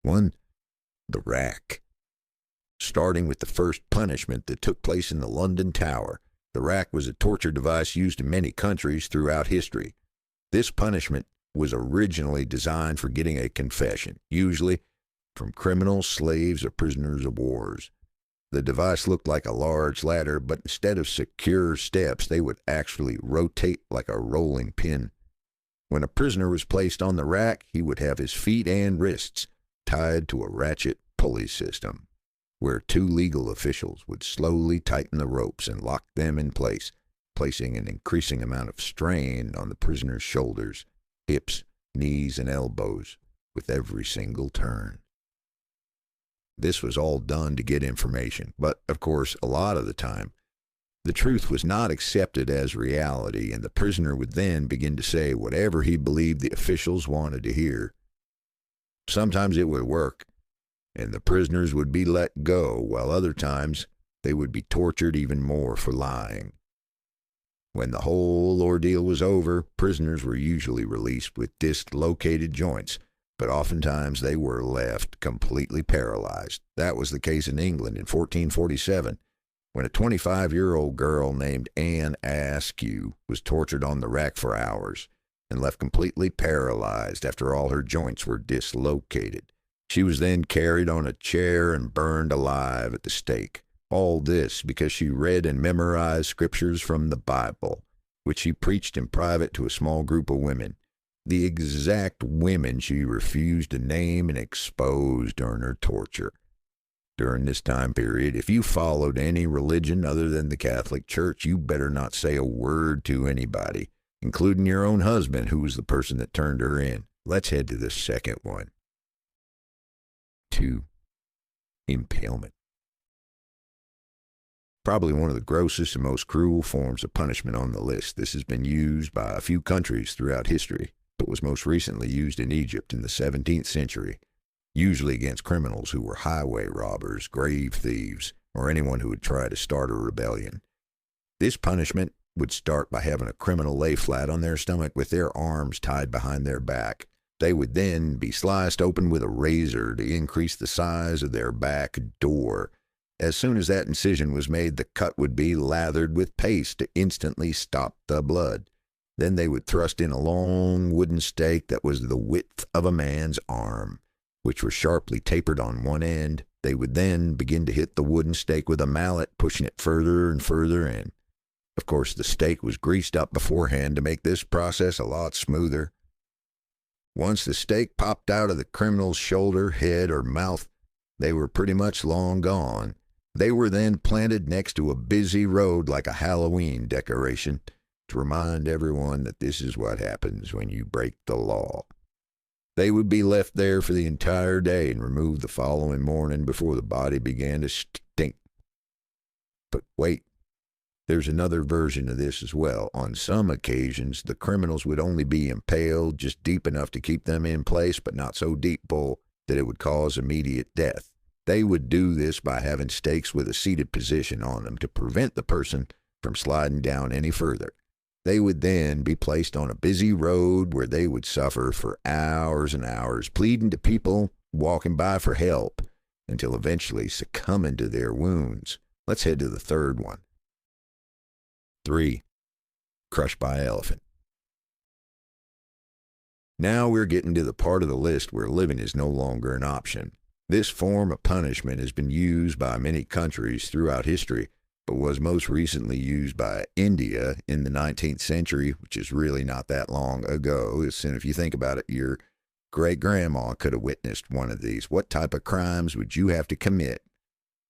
1. The rack. Starting with the first punishment that took place in the London Tower, the rack was a torture device used in many countries throughout history. This punishment was originally designed for getting a confession, usually from criminals, slaves, or prisoners of wars. The device looked like a large ladder, but instead of secure steps, they would actually rotate like a rolling pin. When a prisoner was placed on the rack, he would have his feet and wrists tied to a ratchet pulley system, where two legal officials would slowly tighten the ropes and lock them in place, placing an increasing amount of strain on the prisoner's shoulders, hips, knees, and elbows with every single turn. This was all done to get information, but, of course, a lot of the time, the truth was not accepted as reality, and the prisoner would then begin to say whatever he believed the officials wanted to hear. Sometimes it would work, and the prisoners would be let go, while other times they would be tortured even more for lying. When the whole ordeal was over, prisoners were usually released with dislocated joints, but oftentimes they were left completely paralyzed. That was the case in England in 1447, when a 25-year-old girl named Anne Askew was tortured on the rack for hours and left completely paralyzed after all her joints were dislocated. She was then carried on a chair and burned alive at the stake. All this because she read and memorized scriptures from the Bible, which she preached in private to a small group of women. The exact women she refused to name and expose during her torture. During this time period, if you followed any religion other than the Catholic Church, you better not say a word to anybody, including your own husband, who was the person that turned her in. Let's head to the second one. 2. Impalement. Probably one of the grossest and most cruel forms of punishment on the list. This has been used by a few countries throughout history, but was most recently used in Egypt in the 17th century, usually against criminals who were highway robbers, grave thieves, or anyone who would try to start a rebellion. This punishment would start by having a criminal lay flat on their stomach with their arms tied behind their back. They would then be sliced open with a razor to increase the size of their back door. As soon as that incision was made, the cut would be lathered with paste to instantly stop the blood. Then they would thrust in a long wooden stake that was the width of a man's arm, which was sharply tapered on one end. They would then begin to hit the wooden stake with a mallet, pushing it further and further in. Of course, the stake was greased up beforehand to make this process a lot smoother. Once the stake popped out of the criminal's shoulder, head, or mouth, they were pretty much long gone. They were then planted next to a busy road like a Halloween decoration to remind everyone that this is what happens when you break the law. They would be left there for the entire day and removed the following morning before the body began to stink. But wait, there's another version of this as well. On some occasions, the criminals would only be impaled just deep enough to keep them in place, but not so deep, Bull, that it would cause immediate death. They would do this by having stakes with a seated position on them to prevent the person from sliding down any further. They would then be placed on a busy road where they would suffer for hours and hours, pleading to people walking by for help, until eventually succumbing to their wounds. Let's head to the third one. 3. Crushed by elephant. Now we're getting to the part of the list where living is no longer an option. This form of punishment has been used by many countries throughout history, but was most recently used by India in the 19th century, which is really not that long ago. And if you think about it, your great-grandma could have witnessed one of these. What type of crimes would you have to commit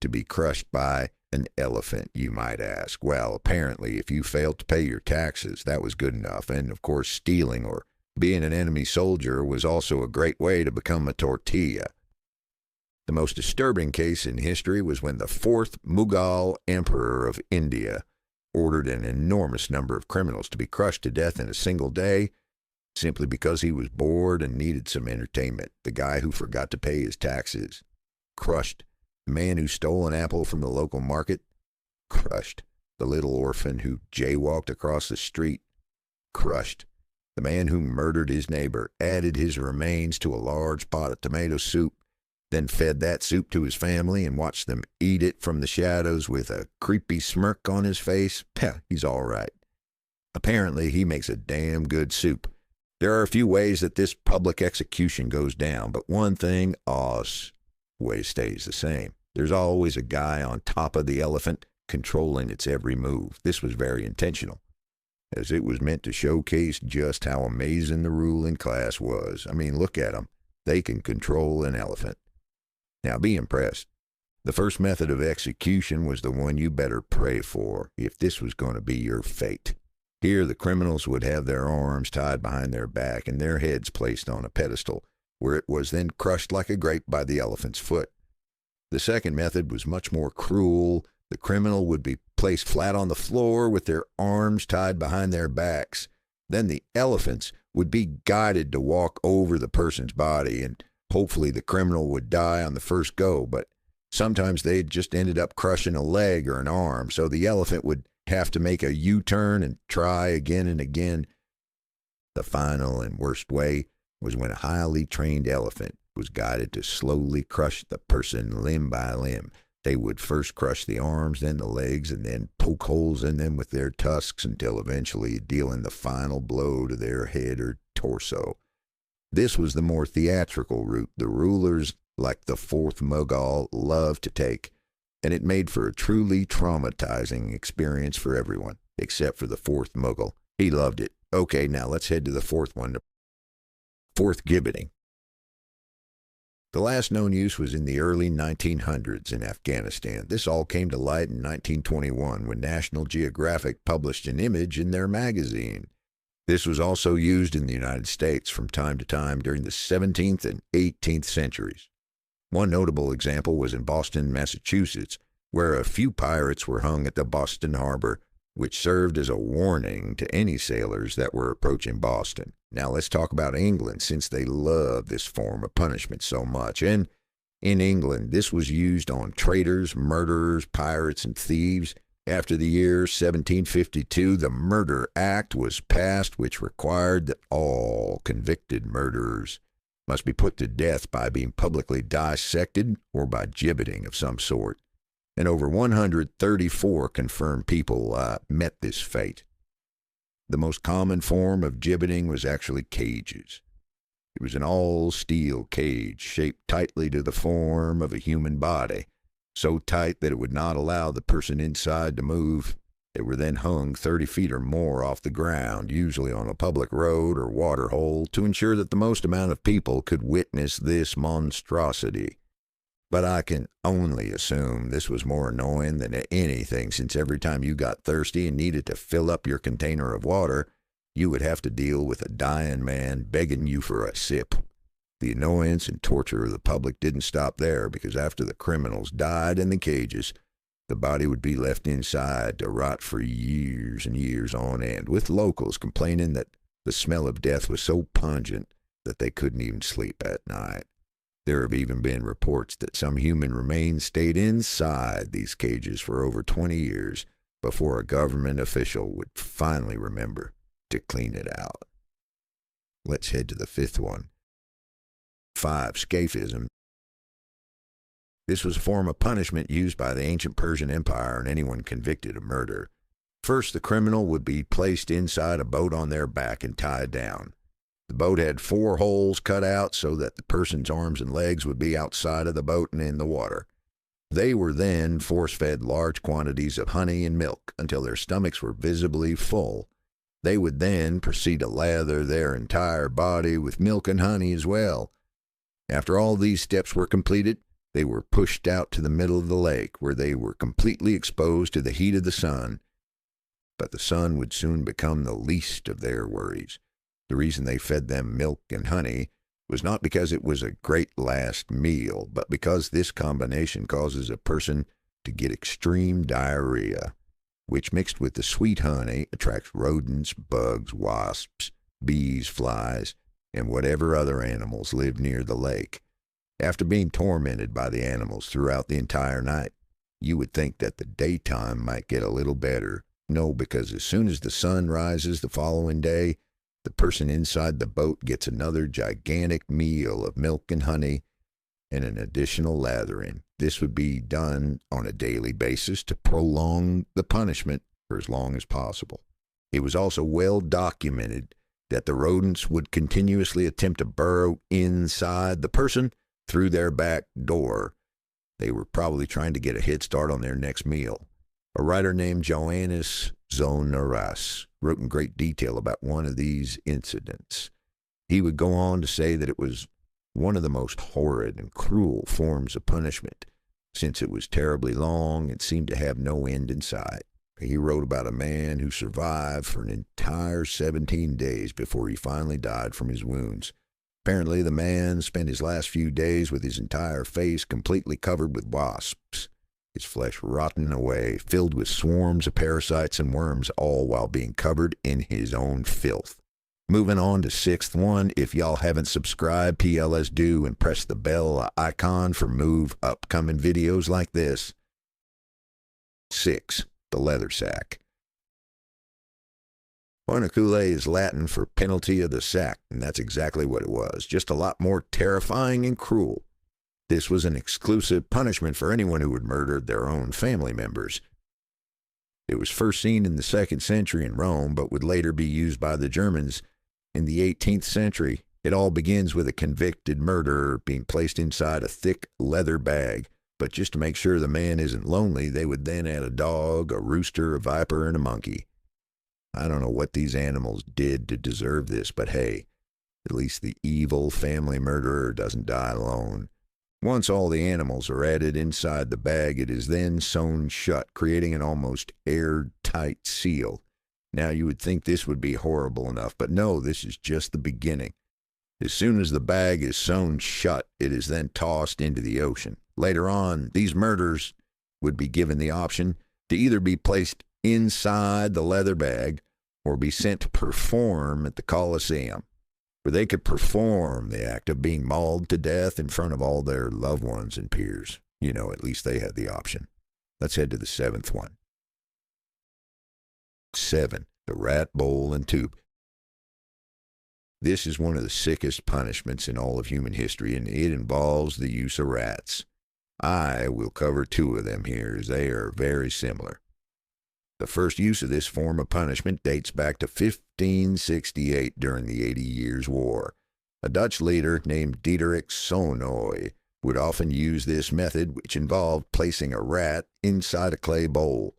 to be crushed by an elephant, you might ask? Well, apparently, if you failed to pay your taxes, that was good enough. And, of course, stealing or being an enemy soldier was also a great way to become a tortilla. The most disturbing case in history was when the 4th Mughal Emperor of India ordered an enormous number of criminals to be crushed to death in a single day simply because he was bored and needed some entertainment. The guy who forgot to pay his taxes, crushed. The man who stole an apple from the local market, crushed. The little orphan who jaywalked across the street, crushed. The man who murdered his neighbor, added his remains to a large pot of tomato soup, then fed that soup to his family and watched them eat it from the shadows with a creepy smirk on his face, he's all right. Apparently, he makes a damn good soup. There are a few ways that this public execution goes down, but one thing always stays the same. There's always a guy on top of the elephant controlling its every move. This was very intentional, as it was meant to showcase just how amazing the ruling class was. I mean, look at them. They can control an elephant. Now, be impressed. The first method of execution was the one you better pray for if this was going to be your fate. Here, the criminals would have their arms tied behind their back and their heads placed on a pedestal, where it was then crushed like a grape by the elephant's foot. The second method was much more cruel. The criminal would be placed flat on the floor with their arms tied behind their backs. Then the elephants would be guided to walk over the person's body, and hopefully the criminal would die on the first go, but sometimes they just ended up crushing a leg or an arm, so the elephant would have to make a U-turn and try again and again. The final and worst way was when a highly trained elephant was guided to slowly crush the person limb by limb. They would first crush the arms, then the legs, and then poke holes in them with their tusks until eventually dealing the final blow to their head or torso. This was the more theatrical route the rulers, like the fourth Mughal, loved to take, and it made for a truly traumatizing experience for everyone, except for the fourth Mughal. He loved it. Okay, now let's head to the fourth one. Fourth gibbeting. The last known use was in the early 1900s in Afghanistan. This all came to light in 1921 when National Geographic published an image in their magazine. This was also used in the United States from time to time during the 17th and 18th centuries. One notable example was in Boston, Massachusetts, where a few pirates were hung at the Boston harbor, which served as a warning to any sailors that were approaching Boston. Now let's talk about England, since they love this form of punishment so much. And in England, this was used on traitors, murderers, pirates, and thieves. After the year 1752, the Murder Act was passed, which required that all convicted murderers must be put to death by being publicly dissected or by gibbeting of some sort. And over 134 confirmed people met this fate. The most common form of gibbeting was actually cages. It was an all-steel cage shaped tightly to the form of a human body, so tight that it would not allow the person inside to move. They were then hung 30 feet or more off the ground, usually on a public road or water hole, to ensure that the most amount of people could witness this monstrosity. But I can only assume this was more annoying than anything, since every time you got thirsty and needed to fill up your container of water, you would have to deal with a dying man begging you for a sip. The annoyance and torture of the public didn't stop there, because after the criminals died in the cages, the body would be left inside to rot for years and years on end, with locals complaining that the smell of death was so pungent that they couldn't even sleep at night. There have even been reports that some human remains stayed inside these cages for over 20 years before a government official would finally remember to clean it out. Let's head to the fifth one. 5. Scaphism. This was a form of punishment used by the ancient Persian Empire on anyone convicted of murder. First, the criminal would be placed inside a boat on their back and tied down. The boat had 4 holes cut out so that the person's arms and legs would be outside of the boat and in the water. They were then force-fed large quantities of honey and milk until their stomachs were visibly full. They would then proceed to lather their entire body with milk and honey as well. After all these steps were completed, they were pushed out to the middle of the lake, where they were completely exposed to the heat of the sun. But the sun would soon become the least of their worries. The reason they fed them milk and honey was not because it was a great last meal, but because this combination causes a person to get extreme diarrhea, which mixed with the sweet honey attracts rodents, bugs, wasps, bees, flies, and whatever other animals live near the lake. After being tormented by the animals throughout the entire night, you would think that the daytime might get a little better. No, because as soon as the sun rises the following day, the person inside the boat gets another gigantic meal of milk and honey, and an additional lathering. This would be done on a daily basis to prolong the punishment for as long as possible. It was also well documented that the rodents would continuously attempt to burrow inside the person through their back door. They were probably trying to get a head start on their next meal. A writer named Johannes Zonaras wrote in great detail about one of these incidents. He would go on to say that it was one of the most horrid and cruel forms of punishment, since it was terribly long and seemed to have no end in sight. He wrote about a man who survived for an entire 17 days before he finally died from his wounds. Apparently, the man spent his last few days with his entire face completely covered with wasps, his flesh rotting away, filled with swarms of parasites and worms, all while being covered in his own filth. Moving on to sixth one, if y'all haven't subscribed, PLS do, and press the bell icon for upcoming videos like this. 6. The leather sack. Pornicule is Latin for penalty of the sack, and that's exactly what it was, just a lot more terrifying and cruel. This was an exclusive punishment for anyone who had murdered their own family members. It was first seen in the 2nd century in Rome, but would later be used by the Germans in the 18th century. It all begins with a convicted murderer being placed inside a thick leather bag. But just to make sure the man isn't lonely, they would then add a dog, a rooster, a viper, and a monkey. I don't know what these animals did to deserve this, but hey, at least the evil family murderer doesn't die alone. Once all the animals are added inside the bag, it is then sewn shut, creating an almost airtight seal. Now you would think this would be horrible enough, but no, this is just the beginning. As soon as the bag is sewn shut, it is then tossed into the ocean. Later on, these murderers would be given the option to either be placed inside the leather bag or be sent to perform at the Colosseum, where they could perform the act of being mauled to death in front of all their loved ones and peers. You know, at least they had the option. Let's head to the 7th one. 7. The rat, bowl, and tube. This is one of the sickest punishments in all of human history, and it involves the use of rats. I will cover 2 of them here, as they are very similar. The first use of this form of punishment dates back to 1568 during the 80 Years' War. A Dutch leader named Diederik Sonoy would often use this method, which involved placing a rat inside a clay bowl,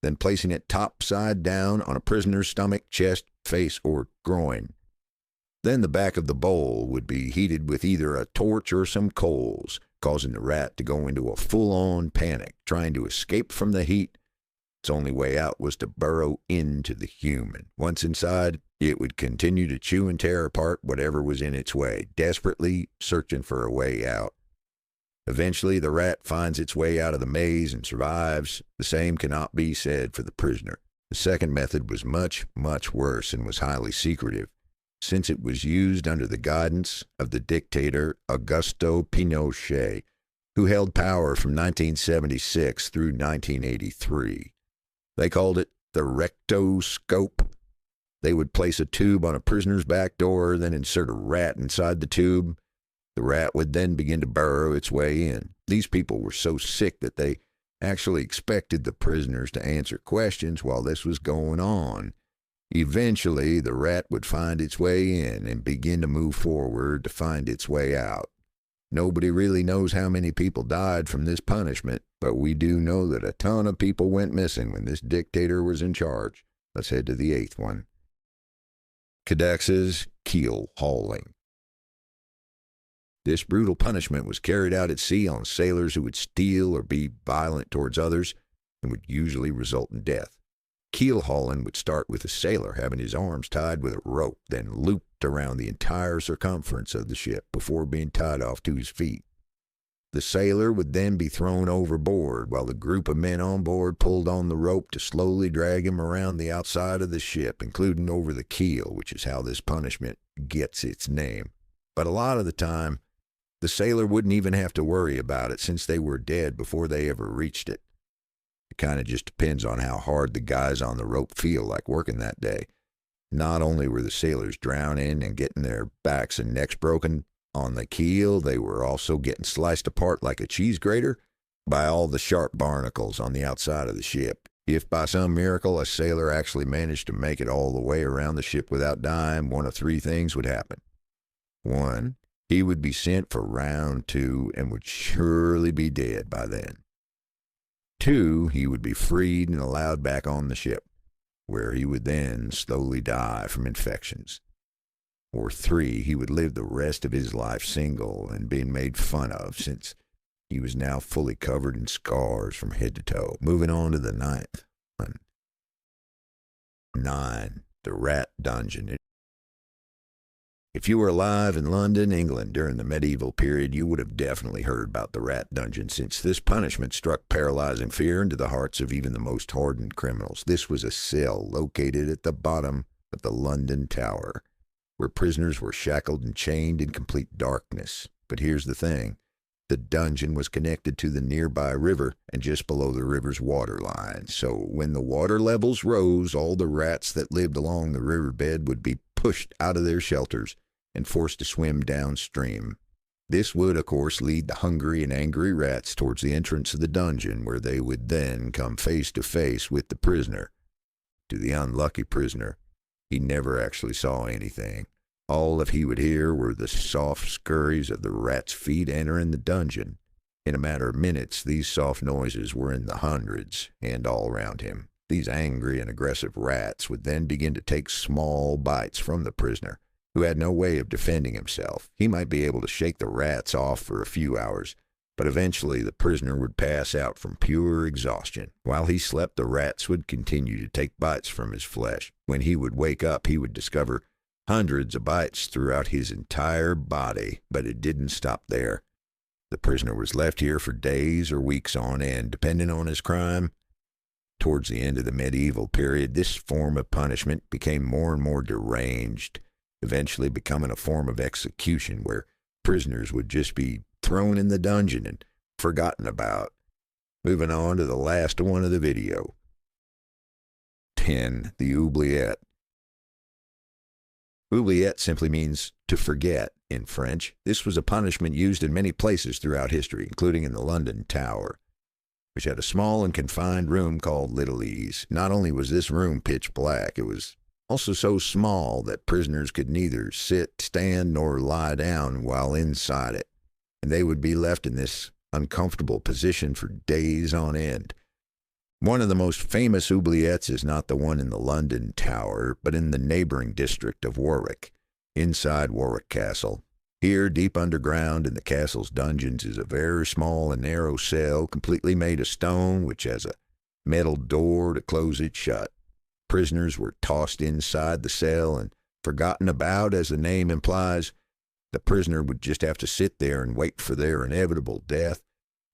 then placing it topside down on a prisoner's stomach, chest, face, or groin. Then the back of the bowl would be heated with either a torch or some coals, causing the rat to go into a full-on panic, trying to escape from the heat. Its only way out was to burrow into the human. Once inside, it would continue to chew and tear apart whatever was in its way, desperately searching for a way out. Eventually, the rat finds its way out of the maze and survives. The same cannot be said for the prisoner. The second method was much, much worse and was highly secretive, since it was used under the guidance of the dictator Augusto Pinochet, who held power from 1976 through 1983. They called it the rectoscope. They would place a tube on a prisoner's back door, then insert a rat inside the tube. The rat would then begin to burrow its way in. These people were so sick that they actually expected the prisoners to answer questions while this was going on. Eventually, the rat would find its way in and begin to move forward to find its way out. Nobody really knows how many people died from this punishment, but we do know that a ton of people went missing when this dictator was in charge. Let's head to the 8th one. Cadax's keel hauling. This brutal punishment was carried out at sea on sailors who would steal or be violent towards others and would usually result in death. Keel hauling would start with a sailor having his arms tied with a rope, then looped around the entire circumference of the ship before being tied off to his feet. The sailor would then be thrown overboard while the group of men on board pulled on the rope to slowly drag him around the outside of the ship, including over the keel, which is how this punishment gets its name. But a lot of the time, the sailor wouldn't even have to worry about it since they were dead before they ever reached it. It kind of just depends on how hard the guys on the rope feel like working that day. Not only were the sailors drowning and getting their backs and necks broken, On the keel, they were also getting sliced apart like a cheese grater by all the sharp barnacles on the outside of the ship. If by some miracle a sailor actually managed to make it all the way around the ship without dying, one of three things would happen. 1, he would be sent for round 2 and would surely be dead by then. 2, he would be freed and allowed back on the ship, where he would then slowly die from infections. Or 3, he would live the rest of his life single and being made fun of, since he was now fully covered in scars from head to toe. Moving on to the 9th one. 9. The Rat Dungeon. If you were alive in London, England during the medieval period, you would have definitely heard about the Rat Dungeon, since this punishment struck paralyzing fear into the hearts of even the most hardened criminals. This was a cell located at the bottom of the London Tower, where prisoners were shackled and chained in complete darkness. But here's the thing. The dungeon was connected to the nearby river and just below the river's water line. So when the water levels rose, all the rats that lived along the riverbed would be pushed out of their shelters and forced to swim downstream. This would, of course, lead the hungry and angry rats towards the entrance of the dungeon, where they would then come face to face with the prisoner. To the unlucky prisoner, he never actually saw anything. All that he would hear were the soft scurries of the rats' feet entering the dungeon. In a matter of minutes, these soft noises were in the hundreds and all around him. These angry and aggressive rats would then begin to take small bites from the prisoner, who had no way of defending himself. He might be able to shake the rats off for a few hours, but eventually the prisoner would pass out from pure exhaustion. While he slept, the rats would continue to take bites from his flesh. When he would wake up, he would discover hundreds of bites throughout his entire body, but it didn't stop there. The prisoner was left here for days or weeks on end, depending on his crime. Towards the end of the medieval period, this form of punishment became more and more deranged, eventually becoming a form of execution where prisoners would just be thrown in the dungeon and forgotten about. Moving on to the last one of the video. 10. The oubliette. Oubliette simply means to forget in French. This was a punishment used in many places throughout history, including in the London Tower, which had a small and confined room called Little Ease. Not only was this room pitch black, it was also so small that prisoners could neither sit, stand, nor lie down while inside it, and they would be left in this uncomfortable position for days on end. One of the most famous oubliettes is not the one in the London Tower, but in the neighboring district of Warwick, inside Warwick Castle. Here, deep underground in the castle's dungeons, is a very small and narrow cell completely made of stone, which has a metal door to close it shut. Prisoners were tossed inside the cell and forgotten about, as the name implies. The prisoner would just have to sit there and wait for their inevitable death,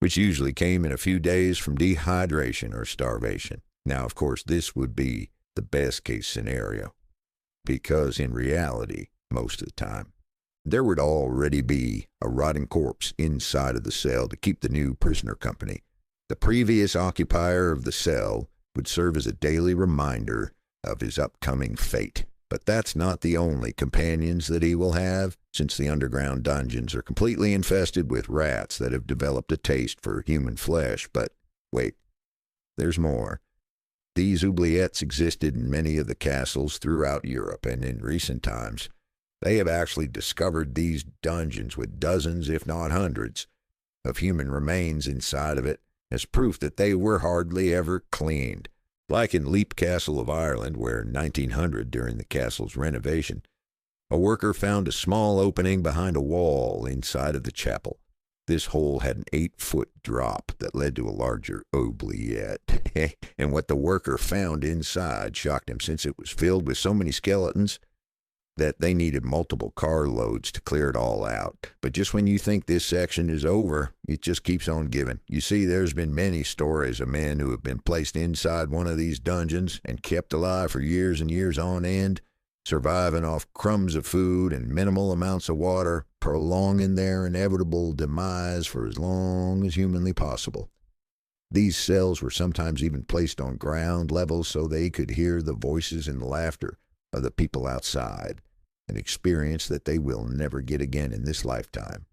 which usually came in a few days from dehydration or starvation. Now, of course, this would be the best-case scenario, because in reality, most of the time, there would already be a rotting corpse inside of the cell to keep the new prisoner company. The previous occupier of the cell would serve as a daily reminder of his upcoming fate. But that's not the only companions that he will have, since the underground dungeons are completely infested with rats that have developed a taste for human flesh. But wait, there's more. These oubliettes existed in many of the castles throughout Europe, and in recent times, they have actually discovered these dungeons with dozens, if not hundreds, of human remains inside of it, as proof that they were hardly ever cleaned. Like in Leap Castle of Ireland, where in 1900, during the castle's renovation, a worker found a small opening behind a wall inside of the chapel. This hole had an 8-foot drop that led to a larger oubliette, and what the worker found inside shocked him, since it was filled with so many skeletons that they needed multiple carloads to clear it all out. But just when you think this section is over, it just keeps on giving. You see, there's been many stories of men who have been placed inside one of these dungeons and kept alive for years and years on end, surviving off crumbs of food and minimal amounts of water, prolonging their inevitable demise for as long as humanly possible. These cells were sometimes even placed on ground level so they could hear the voices and laughter of the people outside. an experience that they will never get again in this lifetime.